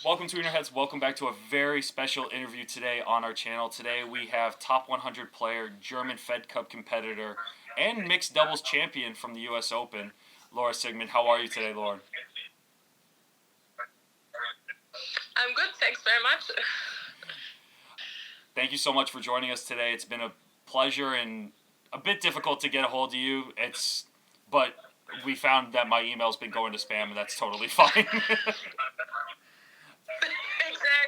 Welcome to Tweener. Welcome back to a very special interview today on our channel. Today we have top 100 player, German Fed Cup competitor, and mixed doubles champion from the U.S. Open, Laura Siegemund. How are you today, Laura? I'm good, thanks very much. Thank you so much for joining us today. It's been a pleasure and a bit difficult to get a hold of you. But we found that my email's been going to spam, and that's totally fine.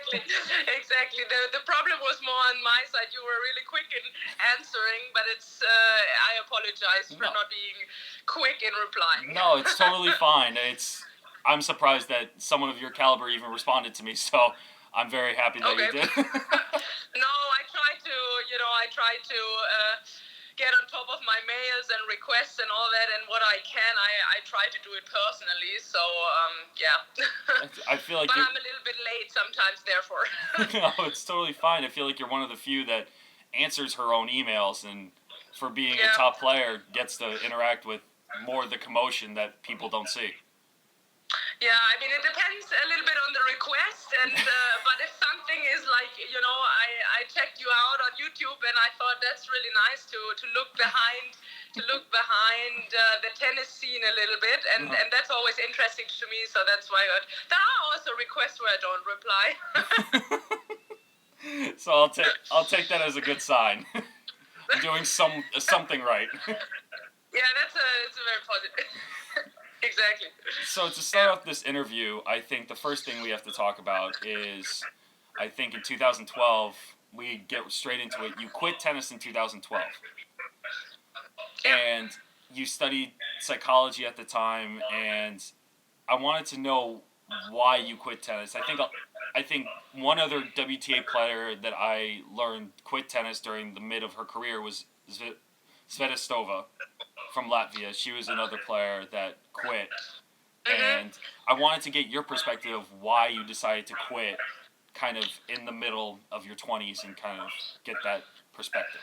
Exactly. The problem was more on my side. You were really quick in answering, but I apologize for not being quick in replying. No, it's totally fine. I'm surprised that someone of your caliber even responded to me, so I'm very happy that you did. No, I try to get on top of my mails and requests and all that, and what I can, I try to do it personally. So I feel like but I'm a little bit late sometimes, therefore. No, it's totally fine. I feel like you're one of the few that answers her own emails, and for being a top player, gets to interact with more of the commotion that people don't see. Yeah, I mean, it depends a little bit on the request, and but if something is like, I checked you out on YouTube, and I thought that's really nice to look behind the tennis scene a little bit, and that's always interesting to me. So that's why there are also requests where I don't reply. So I'll take that as a good sign. I'm doing something right. Yeah, it's a very positive. Exactly. So to start off this interview, I think the first thing we have to talk about is, I think in 2012, we get straight into it. You quit tennis in 2012. And you studied psychology at the time, and I wanted to know why you quit tennis. I think one other WTA player that I learned quit tennis during the mid of her career was Sveta from Latvia. She was another player that quit. And I wanted to get your perspective of why you decided to quit kind of in the middle of your 20s and kind of get that perspective.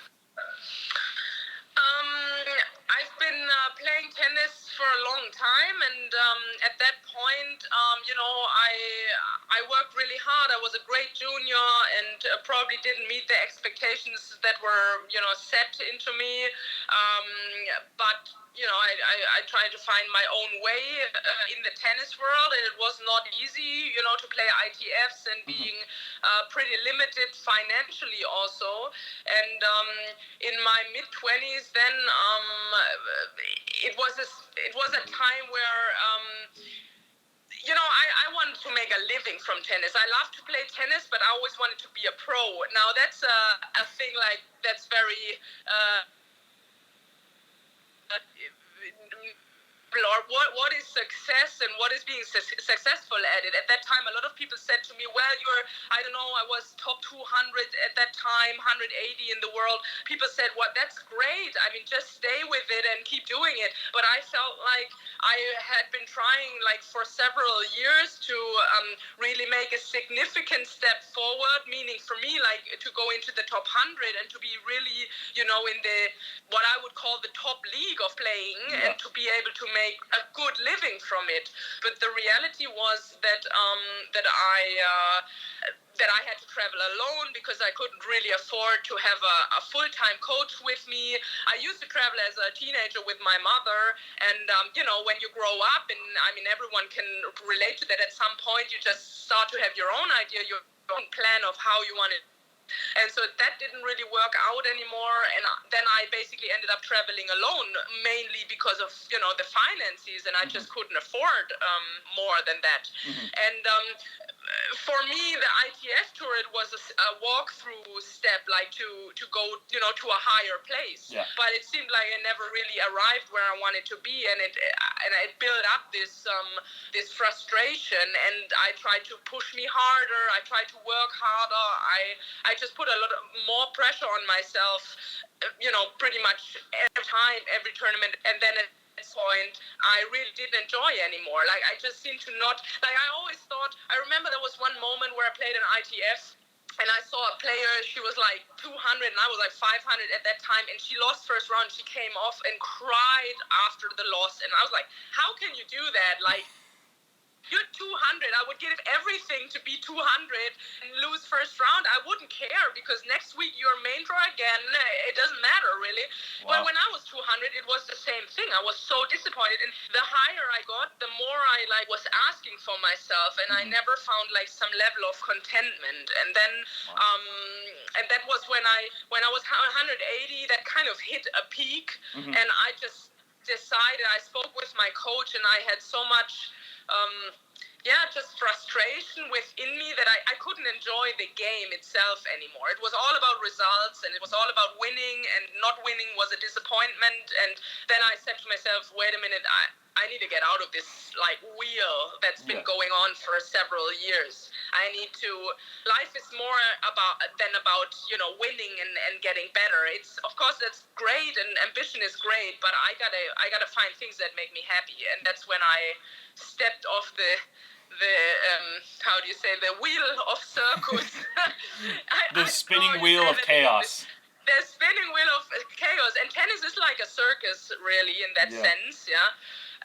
I've been playing tennis for a long time, and at that point, I worked really hard. I was a great junior, and probably didn't meet the expectations that were, set into me. But I tried to find my own way in the tennis world, and it was not easy, to play ITFs and being pretty limited financially also. And in my mid-20s, then it was a time where I wanted to make a living from tennis. I love to play tennis, but I always wanted to be a pro. Now that's a thing that's very or what is success and what is being successful at it. At that time, a lot of people said to me, well, I don't know, I was top 200 at that time, 180 in the world. People said, well, that's great. I mean, just stay with it and keep doing it. But I felt like I had been trying for several years to really make a significant step forward, meaning for me, to go into the top 100 and to be really, in the, what I would call the top league of playing, and to be able to make a good living from it. But the reality was that I had to travel alone because I couldn't really afford to have a full-time coach with me. I used to travel as a teenager with my mother, and when you grow up, and I mean everyone can relate to that, at some point you just start to have your own idea, your own plan of how you want it. And so that didn't really work out anymore, and then I basically ended up traveling alone, mainly because of the finances, and I just couldn't afford more than that. And for me, the ITF tour, it was a walkthrough step, to go to a higher place. But it seemed like I never really arrived where I wanted to be, and it built up this frustration, and I tried to push me harder. I tried to work harder. I just put a lot more pressure on myself, pretty much every time, every tournament, and then at this point, I really didn't enjoy anymore. I just seemed to not, I always thought, I remember there was one moment where I played an ITF, and I saw a player, she was 200, and I was 500 at that time, and she lost first round. She came off and cried after the loss, and I was like, how can you do that? you're 200. I would give everything to be 200 and lose first round. I wouldn't care because next week you're main draw again. It doesn't matter really. Wow. But when I was 200, it was the same thing. I was so disappointed, and the higher I got, the more I was asking for myself, and I never found some level of contentment. And then, and that was when I was 180. That kind of hit a peak, and I just decided. I spoke with my coach, and I had so much. Just frustration within me that I couldn't enjoy the game itself anymore. It was all about results, and it was all about winning, and not winning was a disappointment. And then I said to myself, wait a minute, I need to get out of this wheel that's been going on for several years. I need to. Life is more about winning and getting better. It's, of course, that's great, and ambition is great, but I gotta find things that make me happy, and that's when I stepped off the how do you say, the wheel of circus. The spinning wheel of chaos. The spinning wheel of chaos, and tennis is like a circus, really, in that sense, yeah.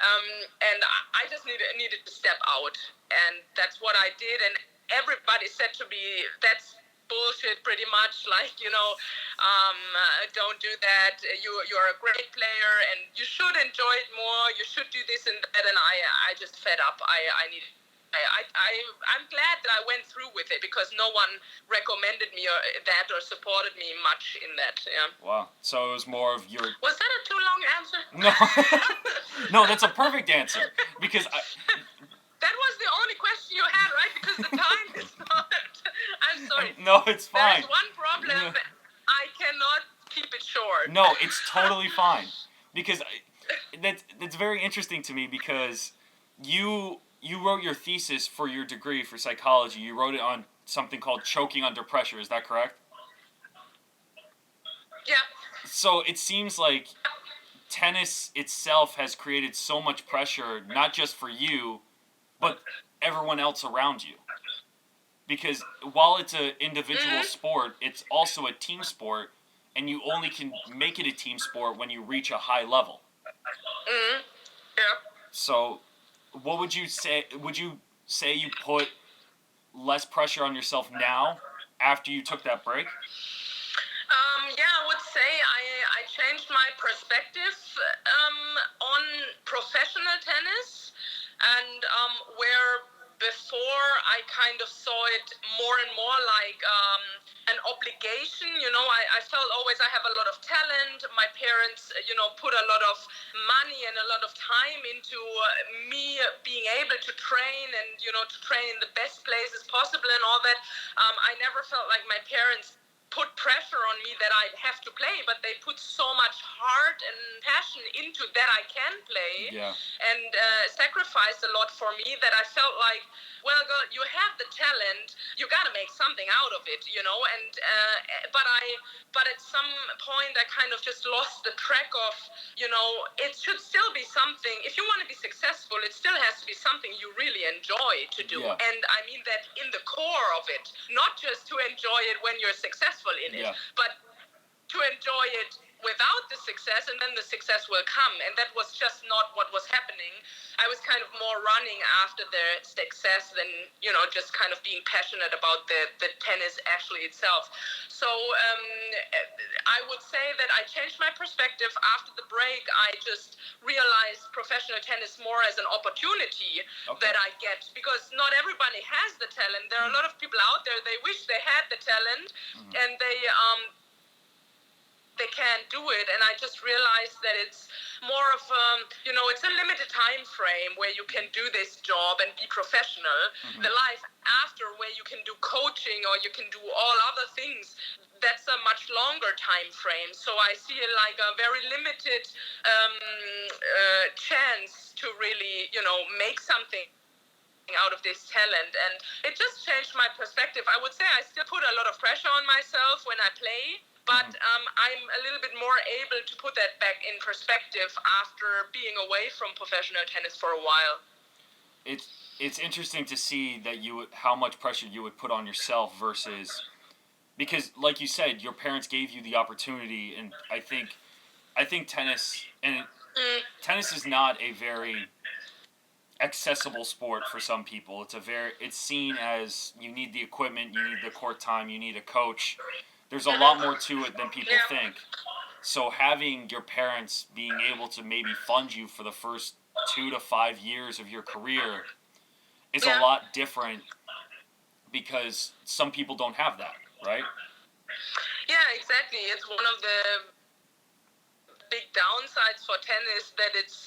And I just needed to step out, and that's what I did. And everybody said to me, "That's bullshit, pretty much. Don't do that. You're a great player, and you should enjoy it more. You should do this and that." And I just fed up. I'm glad that I went through with it because no one recommended me or supported me much in that. Yeah. Wow. So it was more of your. Was that a too long answer? No. No, that's a perfect answer because That was the only question you had, right? Because the time is not. I'm sorry. No, it's fine. There's one problem. I cannot keep it short. No, it's totally fine because that's very interesting to me because you wrote your thesis for your degree for psychology. You wrote it on something called choking under pressure. Is that correct? Yeah. So it seems like tennis itself has created so much pressure, not just for you, but everyone else around you. Because while it's an individual sport, it's also a team sport, and you only can make it a team sport when you reach a high level. Yeah. So, what would you say? Would you say you put less pressure on yourself now after you took that break? I would say I changed my perspective on professional tennis, and where before I kind of saw it more and more like an obligation. I felt always I have a lot of talent. My parents, put a lot of money and a lot of time into me being able to train and, to train in the best places possible and all that. I never felt like my parents put pressure on me that I'd have to play, but they put so much heart and passion into that I can play, and sacrificed a lot for me that I felt like, well, girl, you have the talent, you got to make something out of it, and but at some point I kind of just lost the track of, it should still be something. If you want to be successful, it still has to be something you really enjoy to do, and I mean that in the core of it, not just to enjoy it when you're successful in it, but to enjoy it without the success, and then the success will come. And that was just not what was happening. I was kind of more running after the success than, just kind of being passionate about the tennis actually itself. So I would say that I changed my perspective after the break. I just realized professional tennis more as an opportunity that I get, because not everybody has the talent. There are a lot of people out there, they wish they had the talent, and they can't do it. And I just realized that it's more of it's a limited time frame where you can do this job and be professional. The life after, where you can do coaching or you can do all other things, that's a much longer time frame. So I see it like a very limited chance to really make something out of this talent. And it just changed my perspective. I would say I still put a lot of pressure on myself when I play, but I'm a little bit more able to put that back in perspective after being away from professional tennis for a while. It's interesting to see that how much pressure you would put on yourself versus, because like you said, your parents gave you the opportunity, and I think tennis, and tennis is not a very accessible sport for some people. It's seen as you need the equipment, you need the court time, you need a coach. There's a lot more to it than people think. So having your parents being able to maybe fund you for the first 2 to 5 years of your career is a lot different because some people don't have that, right? Yeah, exactly. It's one of the big downsides for tennis that it's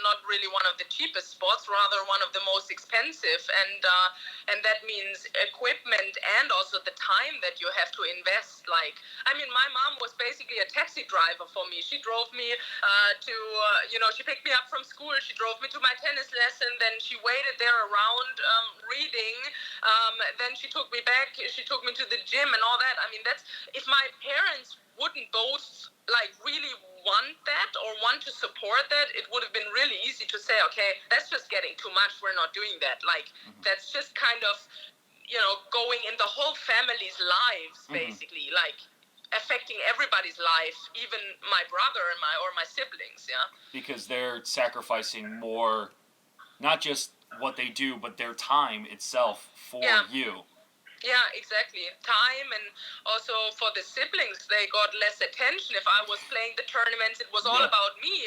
not really one of the cheapest sports, rather one of the most expensive, and that means equipment and also the time that you have to invest. Like, I mean, my mom was basically a taxi driver for me. She drove me she picked me up from school, she drove me to my tennis lesson, then she waited there around reading, then she took me back, she took me to the gym and all that. I mean, that's, if my parents wouldn't both like really want that or want to support that, it would have been really easy to say, okay, that's just getting too much, we're not doing that. Like, that's just kind of, going in the whole family's lives, basically, like affecting everybody's life, even my brother and my siblings. Because they're sacrificing more, not just what they do, but their time itself for you. Yeah, exactly. Time, and also for the siblings, they got less attention. If I was playing the tournaments, it was all about me.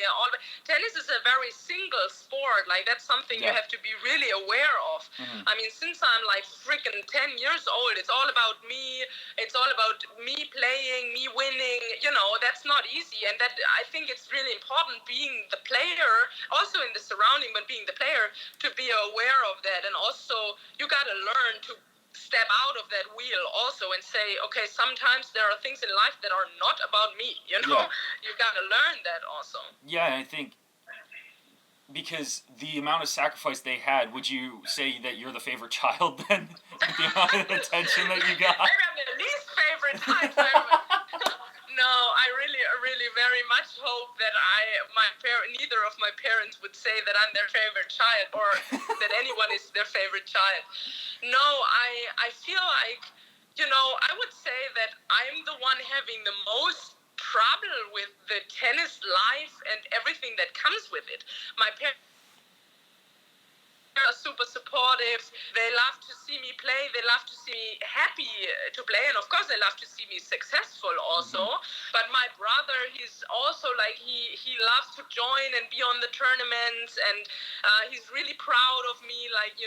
Tennis is a very single sport. Like, that's something you have to be really aware of. I mean, since I'm like freaking 10 years old, it's all about me. It's all about me playing, me winning. That's not easy. And that, I think it's really important, being the player, also in the surrounding, but being the player, to be aware of that. And also, you got to learn to step out of that wheel also and say, okay, sometimes there are things in life that are not about me, you gotta learn that also. I think because the amount of sacrifice they had, would you say that you're the favorite child then? The amount of attention that you got? Maybe I'm the least favorite type. No, I really very much hope that neither of my parents would say that I'm their favorite child or that anyone is their favorite child. No, I feel like, I would say that I'm the one having the most trouble with the tennis life and everything that comes with it. My parents are super supportive. They love to see me play. They love to see me happy to play, and of course they love to see me successful also. But my brother, he's also like, he loves to join and be on the tournaments, and he's really proud of me. Like,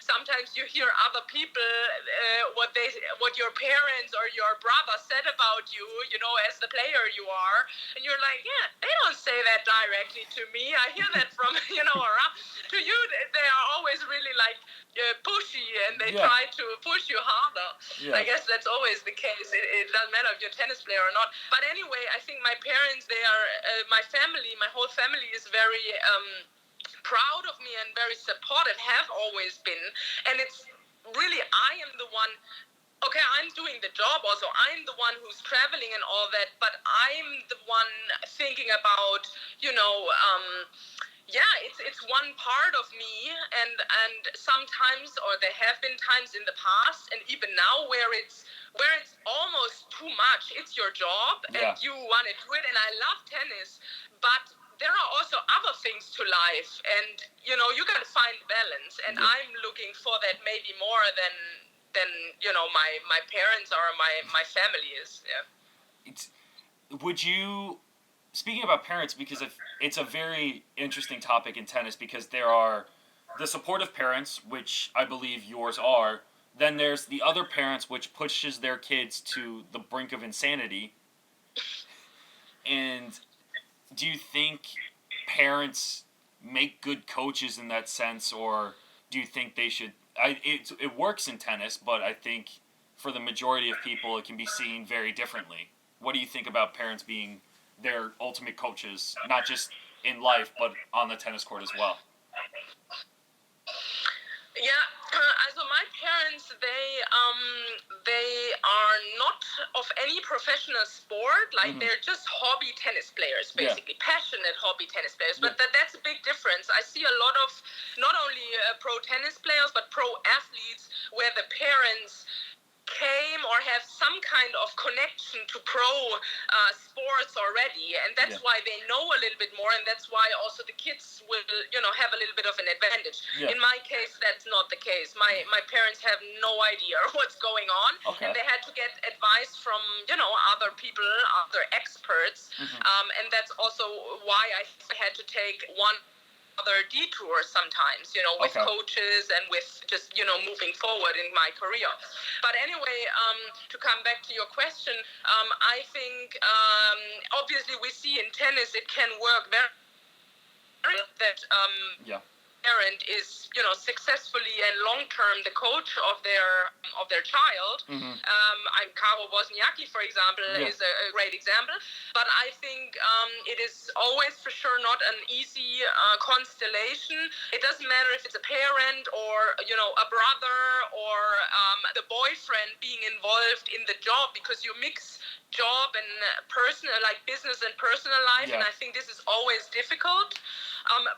sometimes you hear other people what your parents or your brother said about you, as the player you are, and you're like, yeah, they don't say that directly to me. I hear that from around. To you, they are always really like pushy, and they try to push you harder. I guess that's always the case. It doesn't matter if you're a tennis player or not. But anyway, I think my parents, they are my family. My whole family is very proud of me and very supportive. Have always been, and it's really, I am the one. Okay, I'm doing the job also. I'm the one who's traveling and all that, but I'm the one thinking about, it's one part of me, and sometimes, or there have been times in the past, and even now, where it's almost too much. It's your job, and you want to do it, and I love tennis, but there are also other things to life, and you got to find balance, and I'm looking for that maybe more than my parents or my family is. Would you, speaking about parents, because it's a very interesting topic in tennis, because there are the supportive parents, which I believe yours are, then there's the other parents which pushes their kids to the brink of insanity. And do you think parents make good coaches in that sense, or do you think they should? It works in tennis, but I think for the majority of people it can be seen very differently. What do you think about parents being their ultimate coaches, not just in life, but on the tennis court as well? Yeah, also my parents, they are not of any professional sport. Like, they're just hobby tennis players, basically, passionate hobby tennis players. But that's a big difference. I see a lot of not only pro tennis players, but pro athletes where the parents came or have some kind of connection to pro sports already, and that's why they know a little bit more, and that's why also the kids will, have a little bit of an advantage. In my case, that's not the case. My parents have no idea what's going on, and they had to get advice from, other people, other experts, and that's also why I had to take one other detour sometimes, with coaches and with just, moving forward in my career. But anyway, to come back to your question, I think obviously we see in tennis it can work very that parent is, successfully and long-term the coach of their child. Caro Wozniacki, for example, is a great example. But I think it is always for sure not an easy constellation. It doesn't matter if it's a parent or, a brother or the boyfriend being involved in the job, because you mix job and personal, like business and personal life, and I think this is always difficult.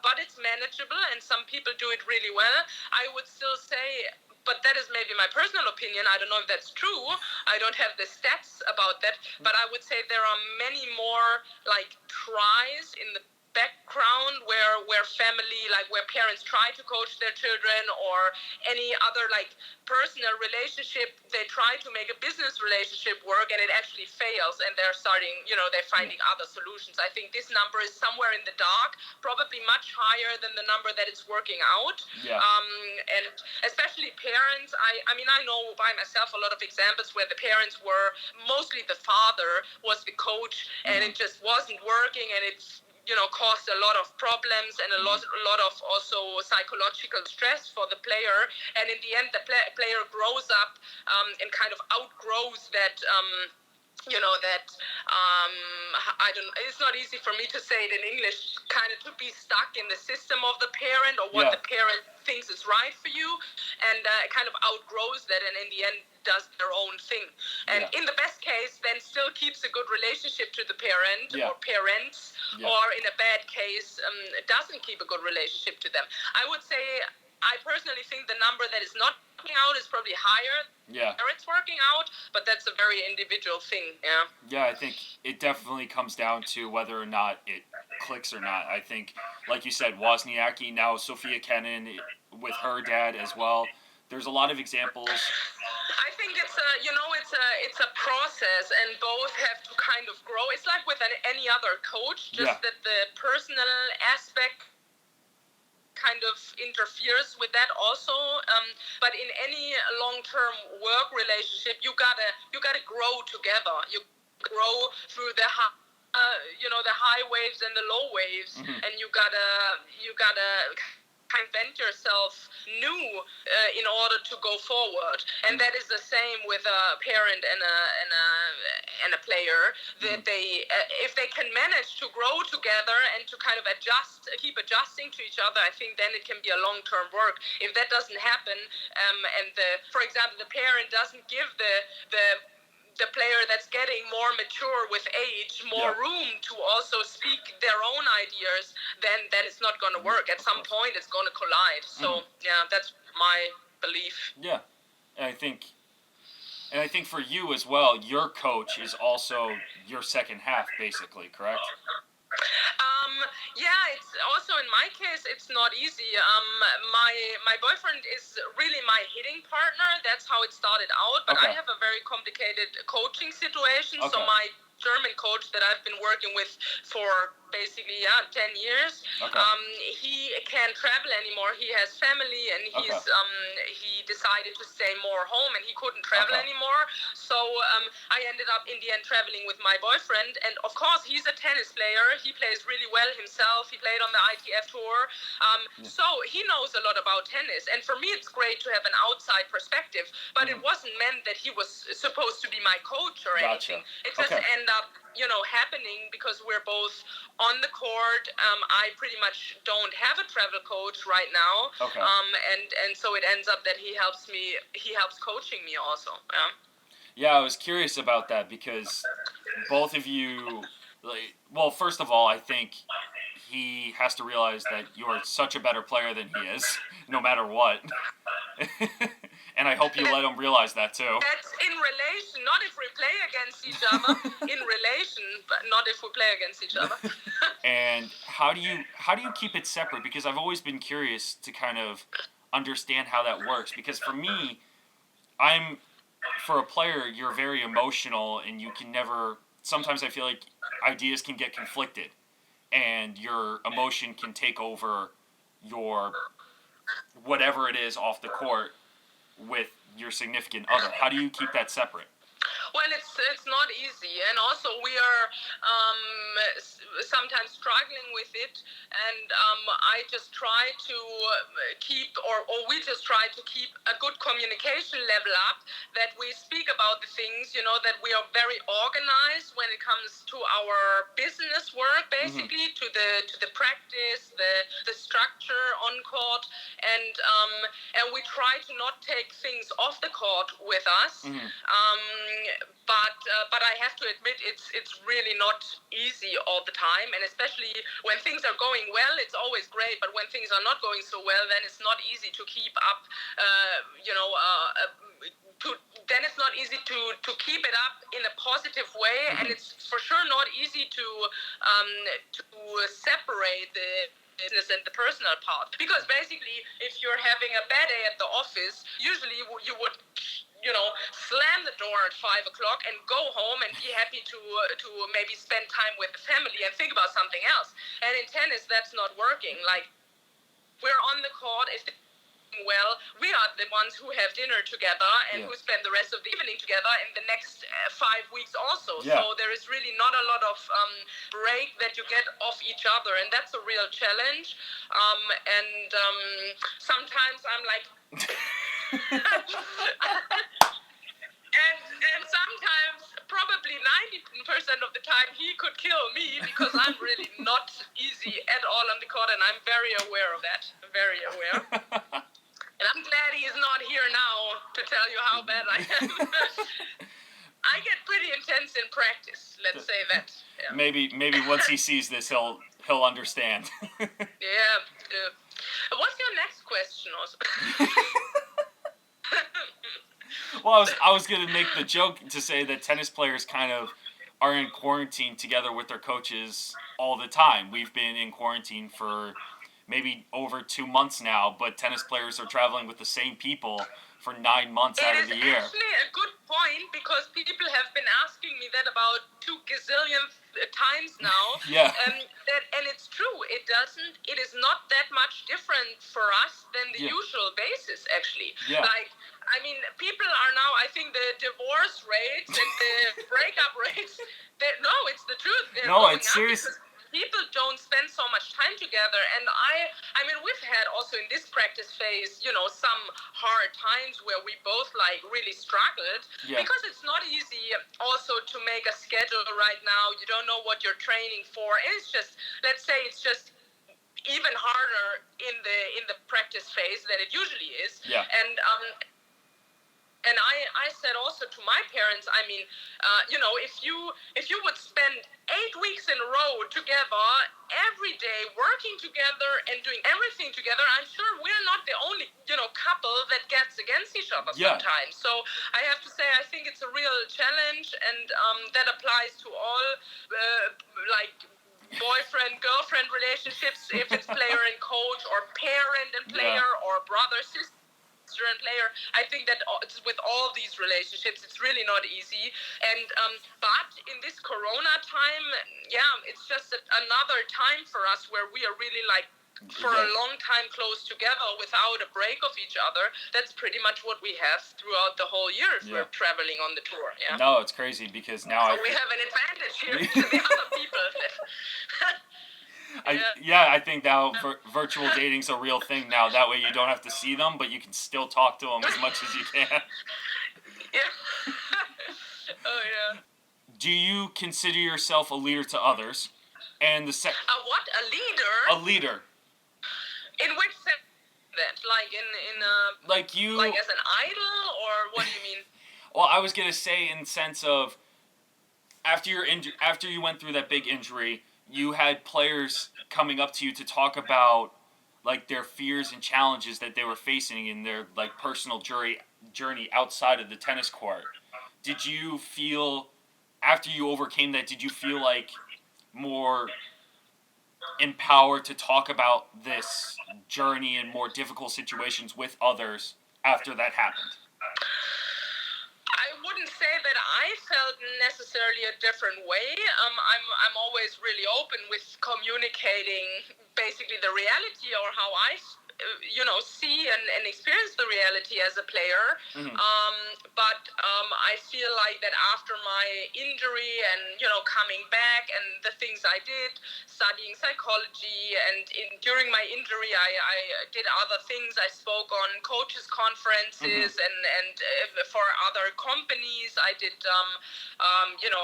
But it's manageable, and some people do it really well. I would still say, but that is maybe my personal opinion, I don't know if that's true, I don't have the stats about that, but I would say there are many more like tries in the background where family, like where parents try to coach their children, or any other like personal relationship, they try to make a business relationship work and it actually fails, and they're starting, they're finding other solutions. I think this number is somewhere in the dark, probably much higher than the number that it's working out. And especially parents, I mean, I know by myself a lot of examples where the parents were, mostly the father was the coach, and it just wasn't working, and it's caused a lot of problems and a lot of also psychological stress for the player. And in the end, the player grows up and kind of outgrows that. I don't. It's not easy for me to say it in English. Kind of to be stuck in the system of the parent, or what the parent thinks is right for you, and kind of outgrows that, and in the end does their own thing. And in the best case, then still keeps a good relationship to the parent or parents, or in a bad case, doesn't keep a good relationship to them. I would say, I personally think the number that is not working out is probably higher. Where it's working out, but that's a very individual thing. I think it definitely comes down to whether or not it clicks or not. I think, like you said, Wozniacki, now Sophia Kenin with her dad as well. There's a lot of examples. I think it's a process, and both have to kind of grow. It's like with any other coach, just that the personal aspect kind of interferes with that also, but in any long-term work relationship, you gotta grow together. You grow through the the high waves and the low waves, and you gotta invent yourself new in order to go forward. And that is the same with a parent and a player, that they if they can manage to grow together and to kind of keep adjusting to each other, I think then it can be a long-term work. If that doesn't happen, and for example, the parent doesn't give the player that's getting more mature with age more room to also speak their own ideas, then it's not going to work. At some point, it's going to collide. So, that's my belief. Yeah. And I think for you as well, your coach is also your second half, basically, correct? It's also, in my case, it's not easy. My boyfriend is really my hitting partner. That's how it started out. But I have a very complicated coaching situation. So my German coach that I've been working with for basically 10 years, he can't travel anymore. He has family, and he decided to stay more home, and he couldn't travel anymore. So I ended up in the end traveling with my boyfriend, and of course he's a tennis player. He plays really well himself. He played on the ITF tour, so he knows a lot about tennis. And for me, it's great to have an outside perspective. But it wasn't meant that he was supposed to be my coach or anything. It just ended up happening because we're both on the court. I pretty much don't have a travel coach right now, and so it ends up that he helps coaching me also. I was curious about that, because both of you, well, first of all, I think he has to realize that you're such a better player than he is, no matter what. And I hope you let him realize that too. That's in relation, not if we play against each other. In relation, but not if we play against each other. And how do you keep it separate? Because I've always been curious to kind of understand how that works. Because for me, for a player, you're very emotional, and you can never. Sometimes I feel like ideas can get conflicted, and your emotion can take over your whatever it is off the court with your significant other. How do you keep that separate? Well, it's not easy, and also we are sometimes struggling with it, and I just try to keep, or we just try to keep a good communication level up, that we speak about the things, that we are very organized when it comes to our business work, basically, to the practice, the structure on court, and we try to not take things off the court with us. But I have to admit, it's really not easy all the time, and especially when things are going well, it's always great. But when things are not going so well, then it's not easy to keep up. Then it's not easy to keep it up in a positive way, and it's for sure not easy to separate the business and the personal part. Because basically, if you're having a bad day at the office, usually you would slam the door at 5 o'clock and go home and be happy to maybe spend time with the family and think about something else. And in tennis, that's not working. Like, we're on the court. If well, we are the ones who have dinner together and who spend the rest of the evening together in the next 5 weeks also. Yeah. So there is really not a lot of break that you get off each other, and that's a real challenge. Sometimes I'm like... and sometimes, probably 90% of the time, he could kill me, because I'm really not easy at all on the court, and I'm very aware of that. Very aware. And I'm glad he's not here now to tell you how bad I am. I get pretty intense in practice, let's say that. Yeah. Maybe once he sees this, he'll understand. Yeah. What's your next question, also? Well, I was going to make the joke to say that tennis players kind of are in quarantine together with their coaches all the time. We've been in quarantine for maybe over 2 months now, but tennis players are traveling with the same people for 9 months out of the year. It's actually a good point, because people have been asking me that about 2 gazillion times now. Yeah. And it's true. It is not that much different for us than the usual basis, actually. Yeah. Like, I mean, people are now, I think the divorce rates and the breakup rates, no, it's the truth. No, it's serious. People don't spend so much time together, and I mean, we've had also in this practice phase, some hard times where we both really struggled, because it's not easy also to make a schedule right now. You don't know what you're training for, and it's just, let's say it's just even harder in the practice phase than it usually is. Yeah. And I said also to my parents, I mean, if you would spend 8 weeks in a row together, every day, working together and doing everything together, I'm sure we're not the only, couple that gets against each other sometimes. So I have to say, I think it's a real challenge, and that applies to all, boyfriend-girlfriend relationships, if it's player and coach, or parent and player, or brother-sister and player. I think that with all these relationships, it's really not easy. And but in this Corona time, it's just another time for us where we are really for a long time close together without a break of each other. That's pretty much what we have throughout the whole year if we're traveling on the tour. Yeah. No, it's crazy, because now we have an advantage here to the other people. I think now virtual dating's a real thing now. That way you don't have to see them, but you can still talk to them as much as you can. Yeah. Oh, yeah. Do you consider yourself a leader to others? And what? A leader? A leader. In which sense? That like you, like as an idol, or what do you mean? Well, I was gonna say in the sense of after you went through that big injury, you had players coming up to you to talk about their fears and challenges that they were facing in their personal journey outside of the tennis court. did you feel, after you overcame that, did you feel like more empowered to talk about this journey and more difficult situations with others after that happened? I wouldn't say that I felt necessarily a different way. I'm always really open with communicating basically the reality or how I see and experience the reality as a player. Mm-hmm. But I feel like that after my injury and coming back and the things I did, studying psychology, and during my injury I did other things. I spoke on coaches conferences and for other companies. I did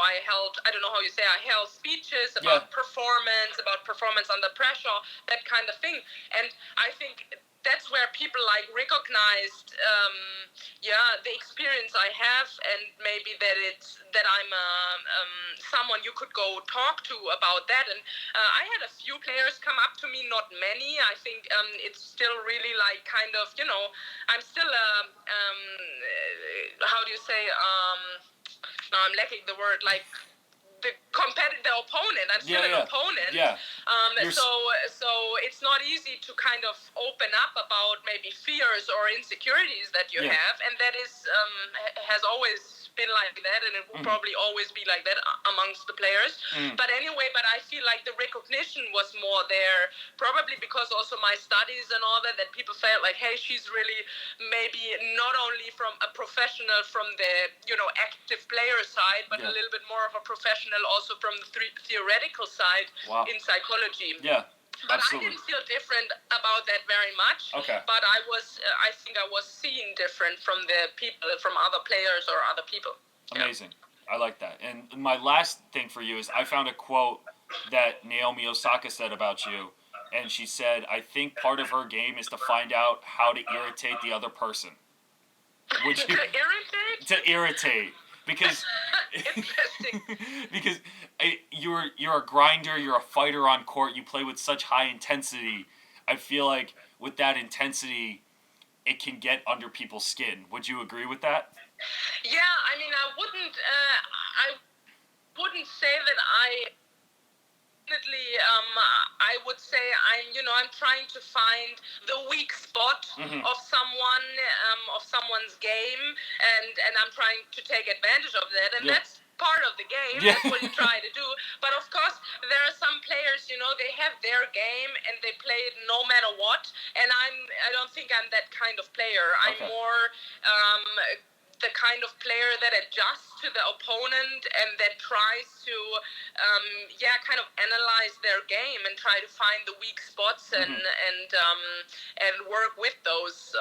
I held, I don't know how you say, I held speeches about performance under pressure, that kind of thing. And I think that's where people like recognized the experience I have, and maybe that I'm someone you could go talk to about that. And I had a few players come up to me, not many. I think it's still really like kind of I'm still how do you say no, I'm lacking the word, like the opponent. I'm still an opponent. Yeah. So it's not easy to kind of open up about maybe fears or insecurities that you have, and that is has always been like that, and it will probably always be like that amongst the players. But anyway, I feel like the recognition was more there, probably because also my studies and all that people felt like, hey, she's really maybe not only from a professional from the active player side, but a little bit more of a professional also from the theoretical side in psychology. Yeah. But absolutely. I didn't feel different about that very much. Okay. But I think I was seen different from the people, from other players or other people. Amazing. I like that. And my last thing for you is I found a quote that Naomi Osaka said about you. And she said, I think part of her game is to find out how to irritate the other person. Would you, to irritate? To irritate. Because Interesting. because you're a grinder, you're a fighter on court, you play with such high intensity. I feel like with that intensity, it can get under people's skin. Would you agree with that? Yeah, I mean, I wouldn't say that definitely, I would say I'm trying to find the weak spot of someone's game, and I'm trying to take advantage of that, and that's part of the game. That's what you try to do. But of course, there are some players, they have their game and they play it no matter what. And I don't think I'm that kind of player. I'm more the kind of player that adjusts to the opponent and that tries to kind of analyze their game and try to find the weak spots and work with those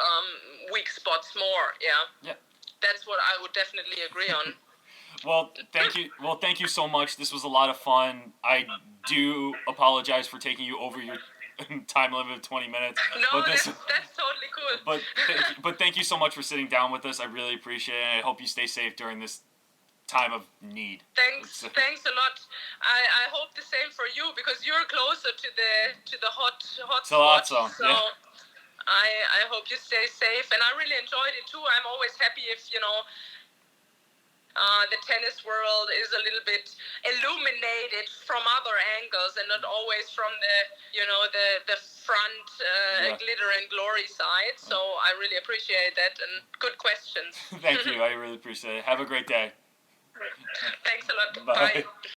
weak spots more. Yeah. That's what I would definitely agree on. Well, thank you. Well, thank you so much. This was a lot of fun. I do apologize for taking you over your time limit of 20 minutes. No, that's totally cool. But thank you so much for sitting down with us. I really appreciate it. I hope you stay safe during this time of need. Thanks a lot. I hope the same for you, because you're closer to the hot spot. So I hope you stay safe, and I really enjoyed it too. I'm always happy if the tennis world is a little bit illuminated from other angles and not always from the front glitter and glory side. So I really appreciate that, and good questions. Thank you. I really appreciate it. Have a great day. Thanks a lot. Bye. Bye.